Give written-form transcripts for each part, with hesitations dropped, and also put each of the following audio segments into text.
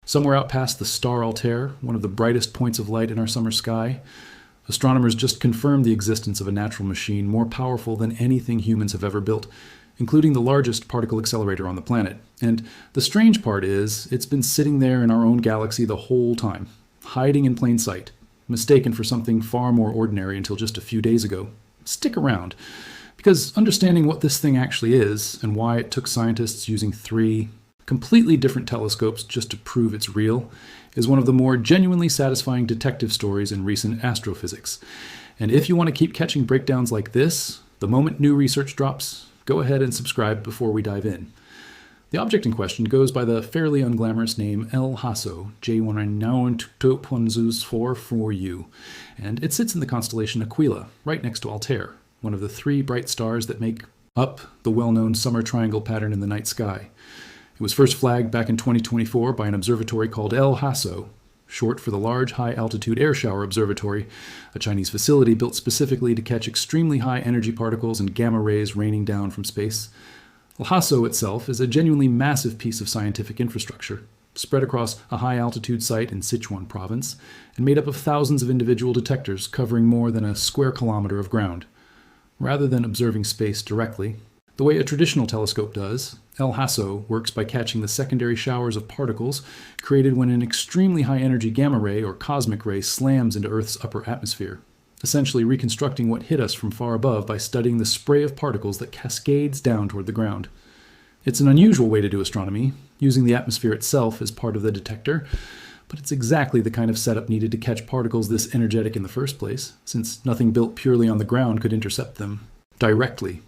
Somewhere out past the star Altair, one of the brightest points of light in our summer sky, astronomers just confirmed the existence of a natural machine more powerful than anything humans have ever built, including the largest particle accelerator on the planet. And the strange part is, it's been sitting there in our own galaxy the whole time, hiding in plain sight, mistaken for something far more ordinary until just a few days ago. Stick around, because understanding what this thing actually is and why it took scientists using 3 completely different telescopes just to prove it's real is one of the more genuinely satisfying detective stories in recent astrophysics. And if you want to keep catching breakdowns like this, the moment new research drops, go ahead and subscribe before we dive in. The object in question goes by the fairly unglamorous name LHAASO, J192444U, and it sits in the constellation Aquila, right next to Altair, one of the 3 bright stars that make up the well-known summer triangle pattern in the night sky. It was first flagged back in 2024 by an observatory called LHAASO, short for the Large High-Altitude Air Shower Observatory, a Chinese facility built specifically to catch extremely high-energy particles and gamma rays raining down from space. LHAASO itself is a genuinely massive piece of scientific infrastructure, spread across a high-altitude site in Sichuan province, and made up of thousands of individual detectors covering more than a square kilometer of ground. Rather than observing space directly, the way a traditional telescope does, LHAASO works by catching the secondary showers of particles created when an extremely high-energy gamma ray or cosmic ray slams into Earth's upper atmosphere, essentially reconstructing what hit us from far above by studying the spray of particles that cascades down toward the ground. It's an unusual way to do astronomy, using the atmosphere itself as part of the detector, but it's exactly the kind of setup needed to catch particles this energetic in the first place, since nothing built purely on the ground could intercept them directly.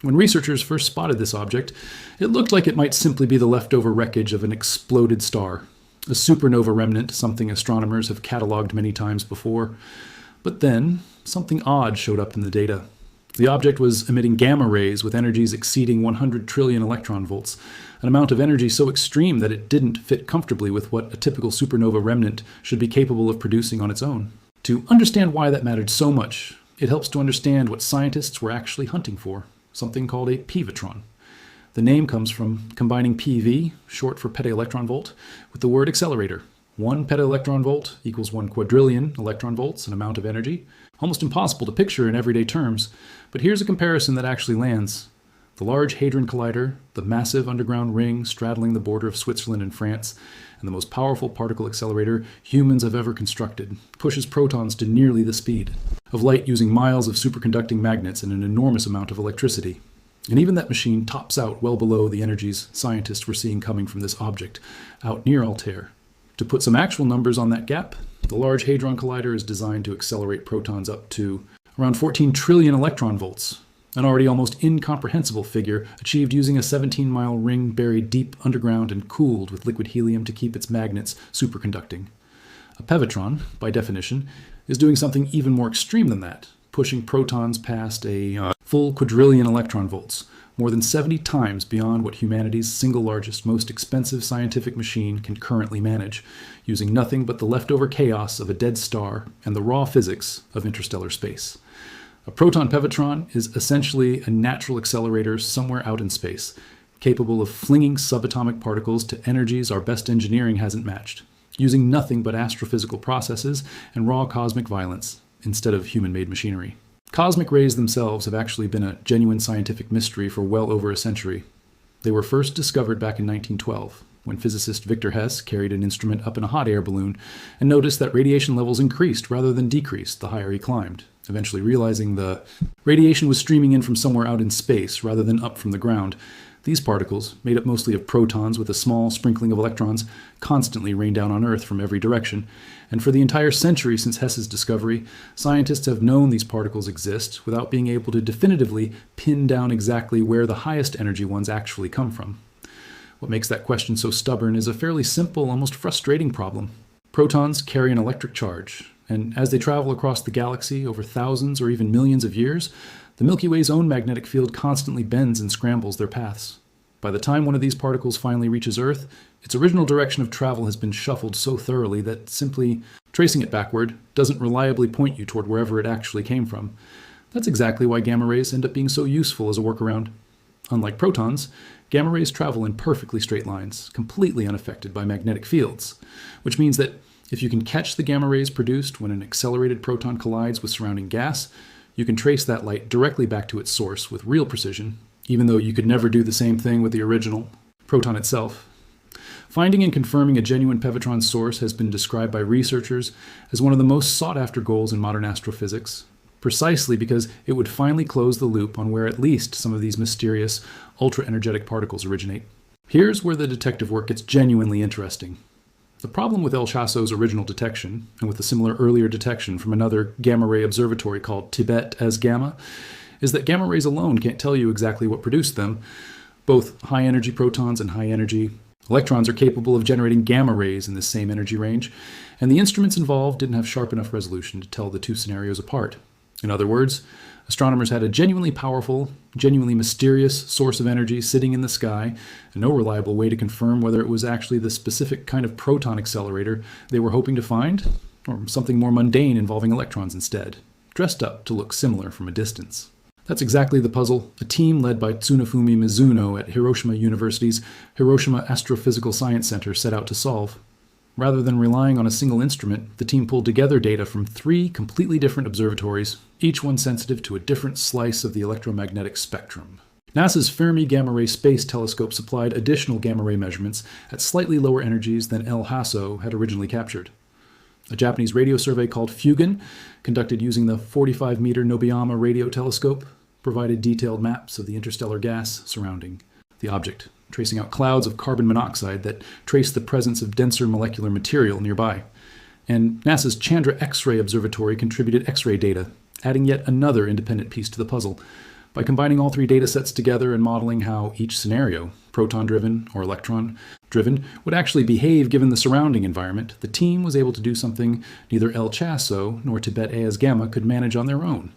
When researchers first spotted this object, it looked like it might simply be the leftover wreckage of an exploded star, a supernova remnant, something astronomers have cataloged many times before. But then, something odd showed up in the data. The object was emitting gamma rays with energies exceeding 100 trillion electron volts, an amount of energy so extreme that it didn't fit comfortably with what a typical supernova remnant should be capable of producing on its own. To understand why that mattered so much, it helps to understand what scientists were actually hunting for. Something called a PeVatron. The name comes from combining PeV, short for petaelectron volt, with the word accelerator. 1 petaelectron volt equals 1 quadrillion electron volts, an amount of energy. Almost impossible to picture in everyday terms, but here's a comparison that actually lands. The Large Hadron Collider, the massive underground ring straddling the border of Switzerland and France, and the most powerful particle accelerator humans have ever constructed, pushes protons to nearly the speed of light using miles of superconducting magnets and an enormous amount of electricity. And even that machine tops out well below the energies scientists were seeing coming from this object, out near Altair. To put some actual numbers on that gap, the Large Hadron Collider is designed to accelerate protons up to around 14 trillion electron volts, an already almost incomprehensible figure achieved using a 17-mile ring buried deep underground and cooled with liquid helium to keep its magnets superconducting. A PeVatron, by definition, is doing something even more extreme than that, pushing protons past a full quadrillion electron volts, more than 70 times beyond what humanity's single largest, most expensive scientific machine can currently manage, using nothing but the leftover chaos of a dead star and the raw physics of interstellar space. A proton PeVatron is essentially a natural accelerator somewhere out in space, capable of flinging subatomic particles to energies our best engineering hasn't matched, using nothing but astrophysical processes and raw cosmic violence instead of human-made machinery. Cosmic rays themselves have actually been a genuine scientific mystery for well over a century. They were first discovered back in 1912, when physicist Victor Hess carried an instrument up in a hot air balloon and noticed that radiation levels increased rather than decreased the higher he climbed, eventually realizing the radiation was streaming in from somewhere out in space rather than up from the ground. These particles, made up mostly of protons with a small sprinkling of electrons, constantly rain down on Earth from every direction, and for the entire century since Hess's discovery, scientists have known these particles exist without being able to definitively pin down exactly where the highest energy ones actually come from. What makes that question so stubborn is a fairly simple, almost frustrating problem. Protons carry an electric charge, and as they travel across the galaxy over thousands or even millions of years, the Milky Way's own magnetic field constantly bends and scrambles their paths. By the time one of these particles finally reaches Earth, its original direction of travel has been shuffled so thoroughly that simply tracing it backward doesn't reliably point you toward wherever it actually came from. That's exactly why gamma rays end up being so useful as a workaround. Unlike protons, gamma rays travel in perfectly straight lines, completely unaffected by magnetic fields, which means that if you can catch the gamma rays produced when an accelerated proton collides with surrounding gas, you can trace that light directly back to its source with real precision, even though you could never do the same thing with the original proton itself. Finding and confirming a genuine PeVatron source has been described by researchers as one of the most sought-after goals in modern astrophysics, precisely because it would finally close the loop on where at least some of these mysterious, ultra-energetic particles originate. Here's where the detective work gets genuinely interesting. The problem with LHAASO's original detection, and with a similar earlier detection from another gamma-ray observatory called Tibet as Gamma, is that gamma rays alone can't tell you exactly what produced them. Both high-energy protons and high-energy electrons are capable of generating gamma rays in this same energy range, and the instruments involved didn't have sharp enough resolution to tell the two scenarios apart. In other words, astronomers had a genuinely powerful, genuinely mysterious source of energy sitting in the sky, and no reliable way to confirm whether it was actually the specific kind of proton accelerator they were hoping to find, or something more mundane involving electrons instead, dressed up to look similar from a distance. That's exactly the puzzle a team led by Tsunefumi Mizuno at Hiroshima University's Hiroshima Astrophysical Science Center set out to solve. Rather than relying on a single instrument, the team pulled together data from 3 completely different observatories, each one sensitive to a different slice of the electromagnetic spectrum. NASA's Fermi Gamma-ray Space Telescope supplied additional gamma-ray measurements at slightly lower energies than LHAASO had originally captured. A Japanese radio survey called Fugen, conducted using the 45-meter Nobuyama radio telescope, provided detailed maps of the interstellar gas surrounding the object, tracing out clouds of carbon monoxide that traced the presence of denser molecular material nearby. And NASA's Chandra X-ray Observatory contributed X-ray data, adding yet another independent piece to the puzzle. By combining all 3 data sets together and modeling how each scenario, proton-driven or electron-driven, would actually behave given the surrounding environment, the team was able to do something neither LHAASO nor Tibet as Gamma could manage on their own.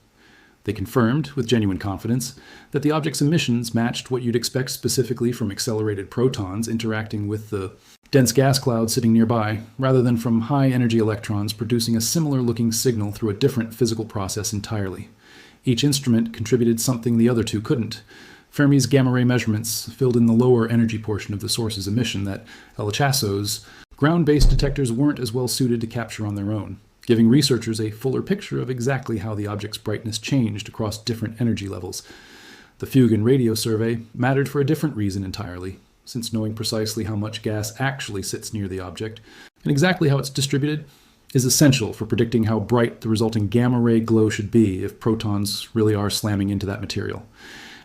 They confirmed, with genuine confidence, that the object's emissions matched what you'd expect specifically from accelerated protons interacting with the dense gas cloud sitting nearby, rather than from high-energy electrons producing a similar-looking signal through a different physical process entirely. Each instrument contributed something the other 2 couldn't. Fermi's gamma-ray measurements filled in the lower energy portion of the source's emission that LHAASO's ground-based detectors weren't as well suited to capture on their own, giving researchers a fuller picture of exactly how the object's brightness changed across different energy levels. The Fugen radio survey mattered for a different reason entirely, since knowing precisely how much gas actually sits near the object, and exactly how it's distributed, is essential for predicting how bright the resulting gamma-ray glow should be if protons really are slamming into that material.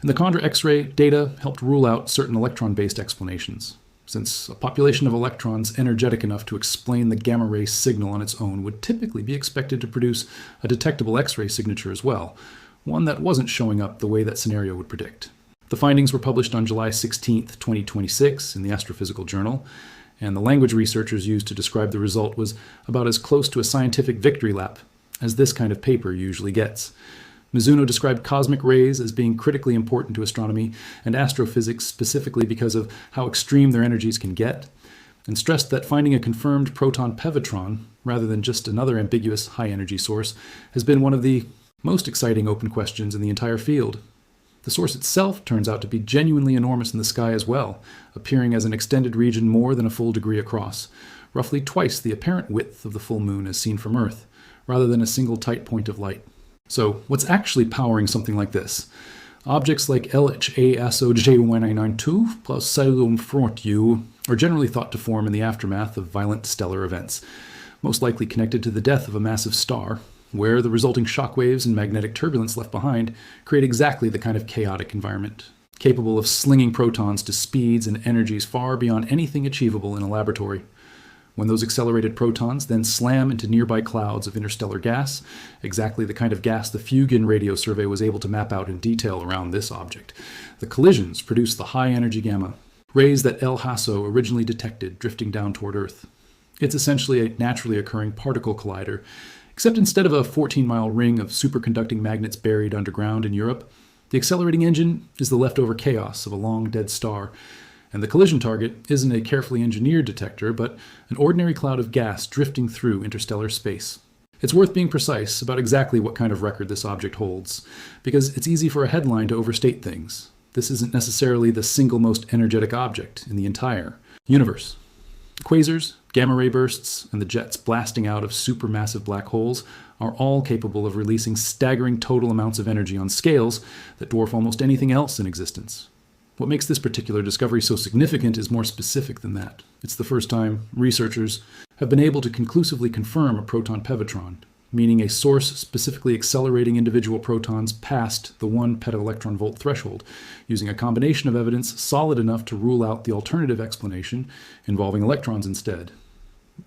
And the Chandra X-ray data helped rule out certain electron-based explanations, since a population of electrons energetic enough to explain the gamma-ray signal on its own would typically be expected to produce a detectable X-ray signature as well, one that wasn't showing up the way that scenario would predict. The findings were published on July 16, 2026 in the Astrophysical Journal, and the language researchers used to describe the result was about as close to a scientific victory lap as this kind of paper usually gets. Mizuno described cosmic rays as being critically important to astronomy and astrophysics specifically because of how extreme their energies can get, and stressed that finding a confirmed proton PeVatron, rather than just another ambiguous high-energy source, has been one of the most exciting open questions in the entire field. The source itself turns out to be genuinely enormous in the sky as well, appearing as an extended region more than a full degree across, roughly twice the apparent width of the full moon as seen from Earth, rather than a single tight point of light. So, what's actually powering something like this? Objects like LHAASO J1992 plus Cylon 40 are generally thought to form in the aftermath of violent stellar events, most likely connected to the death of a massive star, where the resulting shockwaves and magnetic turbulence left behind create exactly the kind of chaotic environment, capable of slinging protons to speeds and energies far beyond anything achievable in a laboratory. When those accelerated protons then slam into nearby clouds of interstellar gas, exactly the kind of gas the Fugen radio survey was able to map out in detail around this object, the collisions produce the high-energy gamma, rays that LHAASO originally detected drifting down toward Earth. It's essentially a naturally occurring particle collider, except instead of a 14-mile ring of superconducting magnets buried underground in Europe, the accelerating engine is the leftover chaos of a long-dead star, and the collision target isn't a carefully engineered detector, but an ordinary cloud of gas drifting through interstellar space. It's worth being precise about exactly what kind of record this object holds, because it's easy for a headline to overstate things. this isn't necessarily the single most energetic object in the entire universe. Quasars, gamma-ray bursts, and the jets blasting out of supermassive black holes are all capable of releasing staggering total amounts of energy on scales that dwarf almost anything else in existence. What makes this particular discovery so significant is more specific than that. It's the first time researchers have been able to conclusively confirm a proton PeVatron, meaning a source specifically accelerating individual protons past the 1 peta-electron volt threshold, using a combination of evidence solid enough to rule out the alternative explanation involving electrons instead.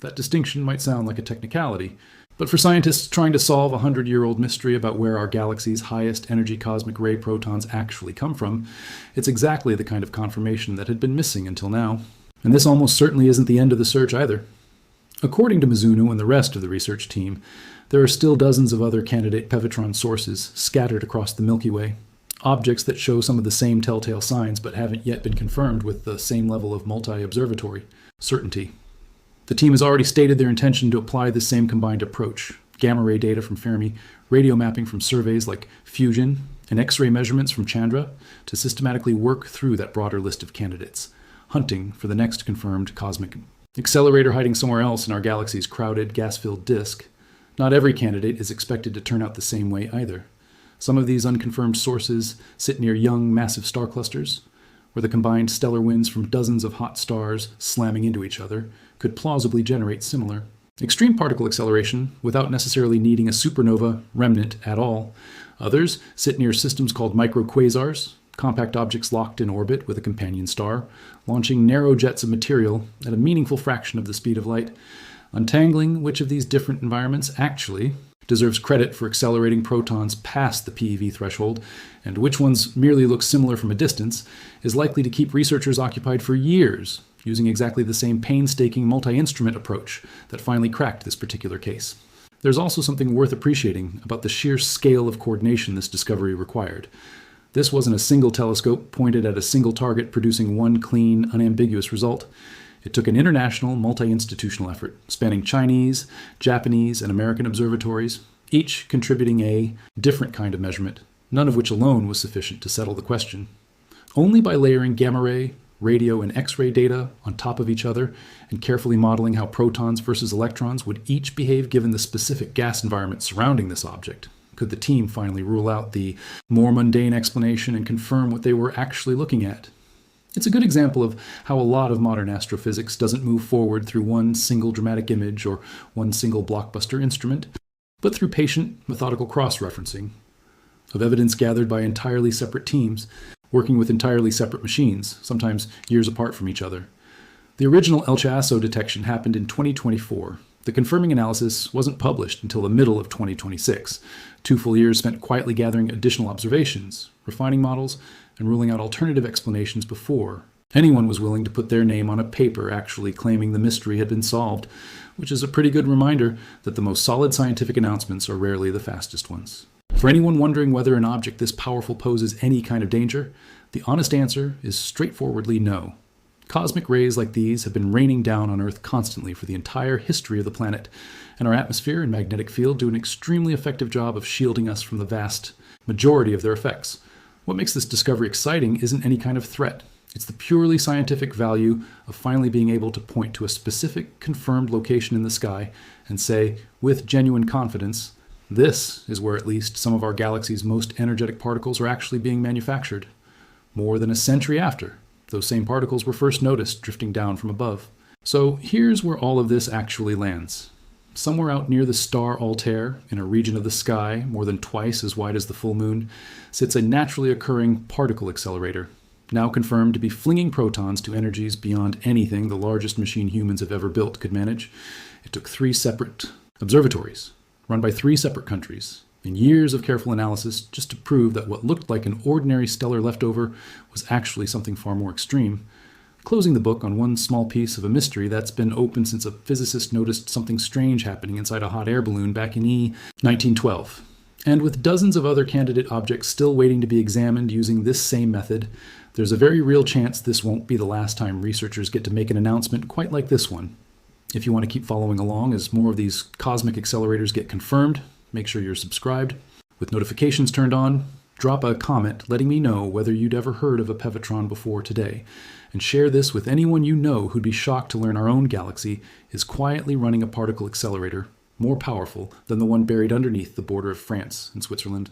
That distinction might sound like a technicality, but for scientists trying to solve a 100-year-old mystery about where our galaxy's highest energy cosmic ray protons actually come from, it's exactly the kind of confirmation that had been missing until now. And this almost certainly isn't the end of the search either. According to Mizuno and the rest of the research team, there are still dozens of other candidate PeVatron sources scattered across the Milky Way, objects that show some of the same telltale signs but haven't yet been confirmed with the same level of multi-observatory certainty. The team has already stated their intention to apply this same combined approach: gamma-ray data from Fermi, radio mapping from surveys like Fusion, and X-ray measurements from Chandra to systematically work through that broader list of candidates, hunting for the next confirmed cosmic accelerator hiding somewhere else in our galaxy's crowded, gas-filled disk. Not every candidate is expected to turn out the same way either. Some of these unconfirmed sources sit near young, massive star clusters, where the combined stellar winds from dozens of hot stars slamming into each other could plausibly generate similar extreme particle acceleration without necessarily needing a supernova remnant at all. Others sit near systems called microquasars, compact objects locked in orbit with a companion star, launching narrow jets of material at a meaningful fraction of the speed of light. Untangling which of these different environments actually deserves credit for accelerating protons past the PeV threshold, and which ones merely look similar from a distance, is likely to keep researchers occupied for years, using exactly the same painstaking multi-instrument approach that finally cracked this particular case. There's also something worth appreciating about the sheer scale of coordination this discovery required. This wasn't a single telescope pointed at a single target producing one clean, unambiguous result. It took an international, multi-institutional effort, spanning Chinese, Japanese, and American observatories, each contributing a different kind of measurement, none of which alone was sufficient to settle the question. Only by layering gamma-ray, radio, and X-ray data on top of each other and carefully modeling how protons versus electrons would each behave given the specific gas environment surrounding this object could the team finally rule out the more mundane explanation and confirm what they were actually looking at. It's a good example of how a lot of modern astrophysics doesn't move forward through one single dramatic image or one single blockbuster instrument, but through patient, methodical cross-referencing of evidence gathered by entirely separate teams, working with entirely separate machines, sometimes years apart from each other. The original LHAASO detection happened in 2024. The confirming analysis wasn't published until the middle of 2026. 2 full years spent quietly gathering additional observations, refining models, and ruling out alternative explanations before anyone was willing to put their name on a paper actually claiming the mystery had been solved, which is a pretty good reminder that the most solid scientific announcements are rarely the fastest ones. For anyone wondering whether an object this powerful poses any kind of danger, the honest answer is straightforwardly no. Cosmic rays like these have been raining down on Earth constantly for the entire history of the planet, and our atmosphere and magnetic field do an extremely effective job of shielding us from the vast majority of their effects. What makes this discovery exciting isn't any kind of threat. It's the purely scientific value of finally being able to point to a specific confirmed location in the sky and say, with genuine confidence, this is where at least some of our galaxy's most energetic particles are actually being manufactured. More than a century after those same particles were first noticed drifting down from above. So here's where all of this actually lands. Somewhere out near the star Altair, in a region of the sky more than twice as wide as the full moon, sits a naturally occurring particle accelerator, now confirmed to be flinging protons to energies beyond anything the largest machine humans have ever built could manage. It took 3 separate observatories, run by 3 separate countries, and years of careful analysis just to prove that what looked like an ordinary stellar leftover was actually something far more extreme, closing the book on one small piece of a mystery that's been open since a physicist noticed something strange happening inside a hot air balloon back in 1912. And with dozens of other candidate objects still waiting to be examined using this same method, there's a very real chance this won't be the last time researchers get to make an announcement quite like this one. If you want to keep following along as more of these cosmic accelerators get confirmed, make sure you're subscribed with notifications turned on, Drop a comment letting me know whether you'd ever heard of a PeVatron before today, and share this with anyone you know who'd be shocked to learn our own galaxy is quietly running a particle accelerator more powerful than the one buried underneath the border of France and Switzerland.